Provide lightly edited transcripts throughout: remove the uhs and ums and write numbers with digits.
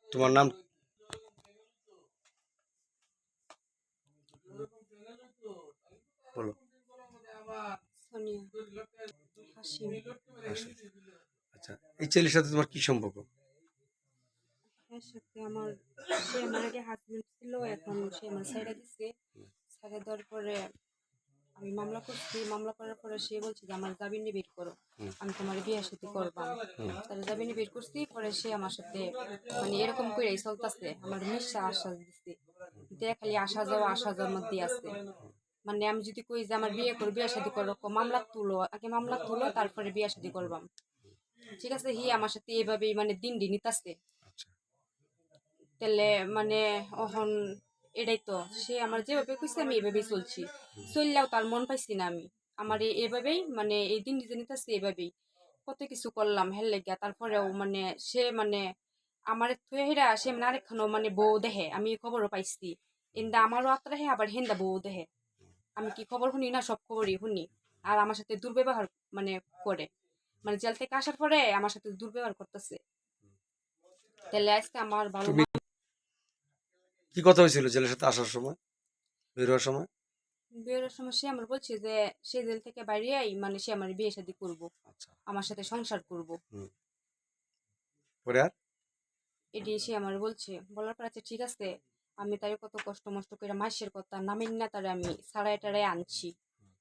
তোমার নাম? বলো। সোনিয়া হাসিম। আসো। আচ্ছা, এই ছেলের সাথে তোমার কি সম্পর্ক? এর সাথে আমার সে আমার আগে হাজবেন্ড ছিল, এখন সে আমার ছেড়ে দিছে। ছেড়ে দেওয়ার পরে আমি মামলা করছি। মামলা করার পরে সে বলছে যে আমার জামিনে বের করো, আমি তোমার বিয়ের সাথে করবাম। তাহলে জামিনে বের করছি, পরে সে আমার সাথে মানে এরকম করে চলতেছে, আমার মিশা আশ্বাস দিচ্ছে, দেখ খালি আসা যাওয়ার মধ্যে আছে। মানে আমি যদি কই যে আমার বিয়ে করো, বিয়ে শাদী করো, মামলা তুলো, আগে মামলা তুলো তারপরে বিয়ে শাদী করবাম। ঠিক আছে, হি আমার সাথে এইভাবেই মানে দিন দিন নিতাছে। আচ্ছা, তাহলে মানে এখন এটাই তো, সে আমার যেভাবে কইছে আমি এভাবেই চলছি। চললেও তার মন পাইছি না আমি। আমার এভাবেই মানে এই দিন নিজে নিতেছি এভাবেই। কত কিছু করলাম হেল লেগিয়া, তারপরেও মানে সে মানে আমার থুয়ে হেরা সে মানে আরেকখানো মানে বউ দেহে, আমি এই খবরও পাইছি। এন্দা আমারও আত্মরা হে আবার হেন্দা বউ দেহে। আমি কি খবর শুনি না, সব খবরই শুনি। আর আমার সাথে দুর্ব্যবহার মানে করে, মানে জেল থেকে আসার পরে আমার সাথে দুর্ব্যবহার করতেছে। তাহলে আজকে আমার ভালো তুমি কি কথা হয়েছিল ছেলের সাথে আসার সময়, বের হওয়ার সময়? বিয়ের সময় সে আমার বলছে যে সে জেল থেকে বাইরে আই মানে সে আমার বিয়ে শাদী করবো, আচ্ছা। আমার সাথে সংসার করব। হুম। পরে আর? এটি সে আমার বলছে, বলার পর আচ্ছা ঠিক আছে, আমি তার কত কষ্ট মষ্ট করে মাসের কথা নামেন না তারে আমি সারাই টারাই আনছি।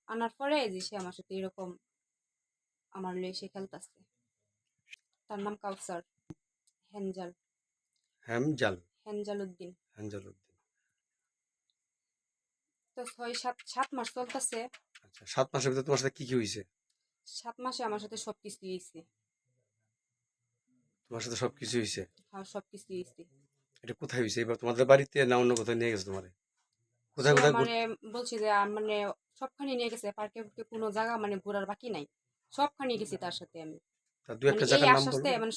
আনার পরে যে সে আমার সাথে এরকম আমার লয়ে সে খেলতেছে। তার নাম কাউসার। হেনজাল। হেমজাল? হেনজাল উদ্দিন। হেমজাল উদ্দিন। তো 6-7 মাস চলতেছে। আচ্ছা, 7 মাসের ভিতরে তোমার সাথে কি কি হয়েছে? 7 মাসে আমার সাথে সবকিছু হয়েছে। তোমার সাথে সবকিছু হয়েছে? হ্যাঁ, সবকিছু হয়েছে। এটা কোথায় হয়েছে? এবার তোমাদের বাড়িতে না অন্য কোথাও নিয়ে গেছে তোমারে? সে কোথায় কোথায় আমারে বলছে যে মানে সবখানে নিয়ে গেছে, পার্কে পুর্কে কোনো জায়গা মানে ঘোরার বাকি নাই। সবখানে গেছি তার সাথে আমি। তার দু মানে একটা এই জায়গার নাম আশ্বাস বলো। দেয় মানে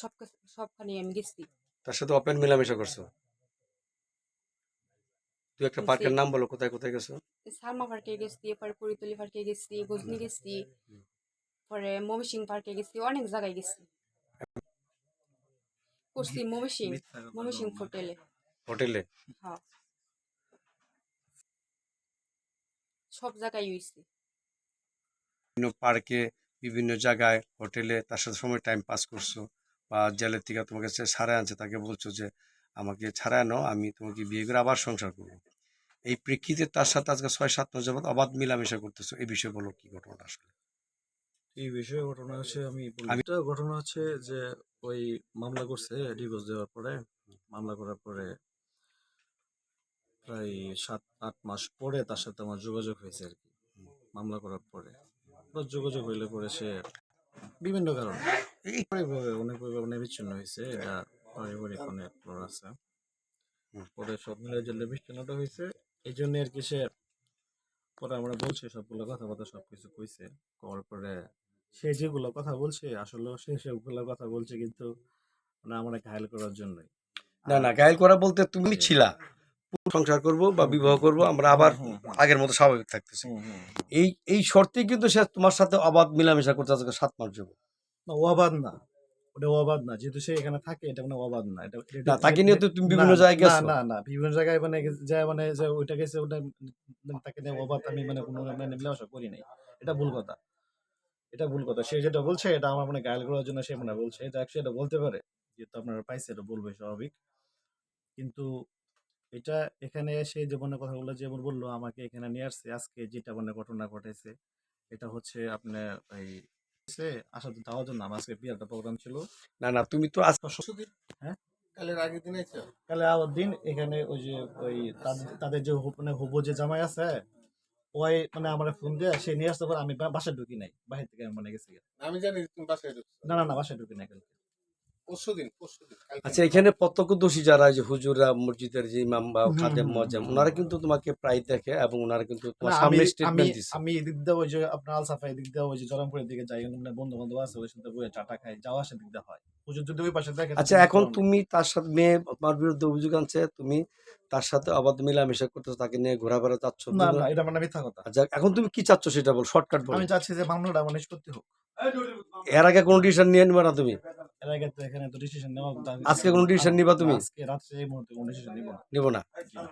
সবখানে আমি গেছি। তার সাথে ওপেন মেলামেশা করছো? দু একটা যে পার্কের নাম বলো, কোথায় কোথায় গেছো? সালমা পার্কে গেছি, পরে পরিতলি পার্কে গেছি, গজনি গেছি, পরে ময়মনসিং পার্কে গেছি, অনেক জায়গায় গেছি। করছি ময়মনসিং হোটেলে। হোটেলে? হ্যাঁ, সব জায়গায় হইছি। বিভিন্ন পার্কে, বিভিন্ন জায়গায়, হোটেলে তার সাথে সময় টাইম পাস করছো, বা জেলের থেকে তোমাকে সে ছাড়ায় আনছে, তাকে বলছো যে আমাকে ছাড়ায় নাও, আমি তোমাকে বিয়ে করে আবার সংসার করবো। এই প্রেক্ষিতে তার সাথে আজকে 6-7 মাস যাবত অবাধ মিলামেশা করতেছো, এই বিষয়ে বলো কি ঘটনাটা আসলে? এই বিষয়ে ঘটনা হচ্ছে আমি বলি, আমি এটা ঘটনা হচ্ছে যে ওই মামলা করছে ডিভোর্স দেওয়ার পরে। মামলা করার পরে প্রায় 7-8 মাস পরে তার সাথে আমার যোগাযোগ হয়েছে আর কি। মামলা করার পরে তো যোগাযোগ হইলে পরে সে বিভিন্ন কারণে এই অনেকভাবে অনেক বিচ্ছিন্ন হয়েছে। এটা পারিবারিক অনেক ব্যাপার আছে। হুম, পরে সব মিলে যে বিচ্ছিন্নতা হয়েছে, এই জন্য আর কি সে পরে আমরা বলছে সবগুলো কথাবার্তা সবকিছু কইছে। করার পরে সে যেগুলো কথা বলছে আসলে সে সেগুলো কথা বলছে, কিন্তু মানে আমরা ঘায়ল করার জন্যই। না আর না, গায়েল করা বলতে তুমি যে ছিলা সংসার করব বা হুম বিবাহ হুম করব, আমরা হুম আবার হুম হুম আগের মতো স্বাভাবিক থাকতেছি, হুম হুম হুম। এই এই শর্তে কিন্তু সে তোমার সাথে অবাধ মিলামেশা করতে আজকে 7 মাস যাবত। না, ও অবাধ না। ওটা অবাধ না, যেহেতু সে এখানে থাকে এটা মানে অবাধ না। এটা না, তাকে নিয়ে তো তুমি না বিভিন্ন জায়গায় না গেছো। না না বিভিন্ন জায়গায় মানে যায়, মানে যে ওইটা গেছে ওটা তাকে নিয়ে অবাধ আমি মানে কোনো মানে মেলামেশা করি নাই। এটা ভুল কথা। এটা ভুল কথা। সে যেটা বলছে এটা আমার মানে ঘায়েল করার জন্য সে মানে বলছে। যাক, সে এটা বলতে পারে। যেহেতু আপনারা পাইছে এটা বলবে স্বাভাবিক। কিন্তু এটা এখানে এসে যে মনে কথাগুলো যেমন বললো আমাকে এখানে নিয়ে আসছে, আজকে যেটা মানে ঘটনা ঘটেছে এটা হচ্ছে আপনার এই আসাতে যাওয়ার জন্য আমার আজকে বিয়ের একটা প্রোগ্রাম ছিল। না না, তুমি তো আজ পরশুদিন, হ্যাঁ, কালের আগের দিন আইছো? কালে আগের দিন এখানে ওই যে ওই তাদের যে মানে হবু যে জামাই আছে, ওই মানে আমার ফোন দিয়ে সে নিয়ে আসতে পারে, আমি বাসায় ঢুকি নাই, বাহির থেকে আমি মানে গেছি। আমি জানি তুমি বাসায় ঢুকছো। না না না, বাসায় ঢুকি নাই কালকে। পরশুদিন আচ্ছা, এখানে প্রত্যক্ষদর্শী যারা, যে হুজুররা, মসজিদের যে ইমাম বা হুম খাদেম হুম মুয়াজ্জেম, হুম ওনারা হুম। কিন্তু তোমাকে প্রায় দেখে এবং ওনারা কিন্তু না, তোমার আমি সামনে আমি স্টেটমেন্ট দিচ্ছে। আমি এদিক দিয়ে ওই যে আপনার আলসাফা এদিক দিয়ে ওই যে জরামপুরের দিকে যাই, মানে বন্ধু বান্ধব আছে, ওদের সাথে বইয়ে চাটা খাই, যাওয়া আসা দিক দিয়ে হয়। হুজুর যদি ওই পাশে দেখে আচ্ছা, তাহলে বুঝতে এখন পারবে। তুমি তার সাথে, মেয়ে তোমার বিরুদ্ধে অভিযোগ আনছে, তুমি তার সাথে অবাধ মিলামেশা করতেছো, তাকে নিয়ে ঘোরাফেরা চাচ্ছ। না না, এটা মানে মিথ্যা কথা। আচ্ছা, এখন তুমি কি চাচ্ছ সেটা বল, শর্টকাট বলো। আমি চাচ্ছি যে মামলাটা আমার নিষ্পত্তি হোক। এর আগে কোনো ডিসিশন নিয়ে নিবে না তুমি? এর আগে তো এখানে তো ডিসিশন নেওয়া আজকে কোনো ডিসিশন নিবা তুমি? আজকে রাত্রে এই মুহূর্তে কোনো ডিসিশন নিব না। নিব না। জি না।